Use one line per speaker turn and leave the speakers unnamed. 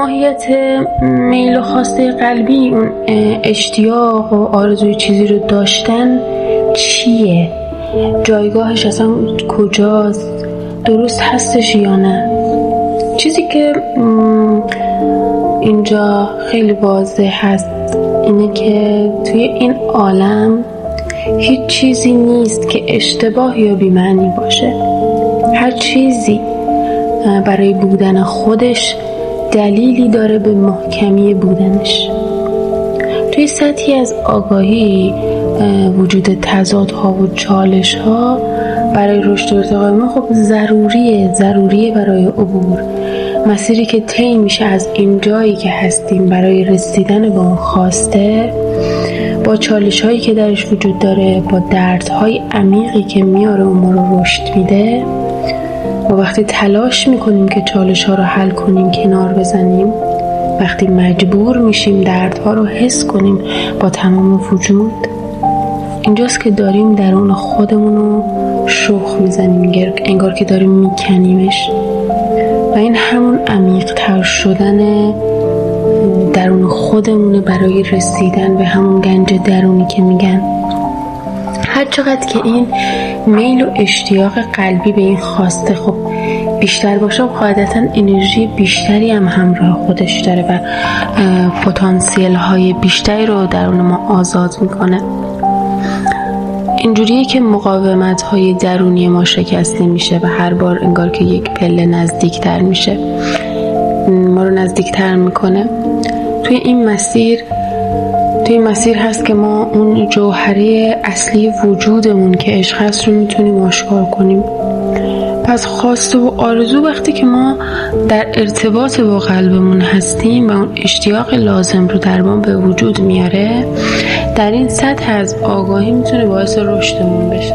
ماهیت میل و خواسته قلبی، اون اشتیاق و آرزوی چیزی رو داشتن چیه؟ جایگاهش اصلا کجاست؟ درست هستش یا نه؟ چیزی که اینجا خیلی واضح هست اینه که توی این عالم هیچ چیزی نیست که اشتباه یا بی‌معنی باشه. هر چیزی برای بودن خودش دلیلی داره به محکمی بودنش. توی سطحی از آگاهی وجود تضادها و چالش‌ها برای رشد و ارتقای ما خب ضروریه برای عبور. مسیری که طی میشه از این جایی که هستیم برای رسیدن به اون خواسته، با چالش‌هایی که درش وجود داره، با دردهای عمیقی که میاره و ما رو رشد میده، و وقتی تلاش میکنیم که چالش‌ها رو حل کنیم، کنار بزنیم، وقتی مجبور میشیم دردها رو حس کنیم با تمام وجود، اینجاست که داریم درون خودمون رو شخ میزنیم، انگار که داریم میکنیمش. و این همون عمیق‌تر شدن درون خودمونه برای رسیدن به همون گنج درونی که میگن. هر چقدر که این میل و اشتیاق قلبی به این خواسته خب بیشتر باشه، قاعدتا انرژی بیشتری هم همراه خودش داره و پتانسیل های بیشتری رو درون ما آزاد میکنه. اینجوریه که مقاومت های درونی ما شکسته میشه و هر بار انگار که یک پله نزدیکتر میشه، ما رو نزدیکتر میکنه. توی این مسیر هست که ما اون جوهره اصلی وجودمون که عشق هست رو میتونیم آشکار کنیم. پس خواسته و آرزو وقتی که ما در ارتباط با قلبمون هستیم و اون اشتیاق لازم رو در ما به وجود میاره، در این سطح از آگاهی میتونه باعث رشدمون بشه.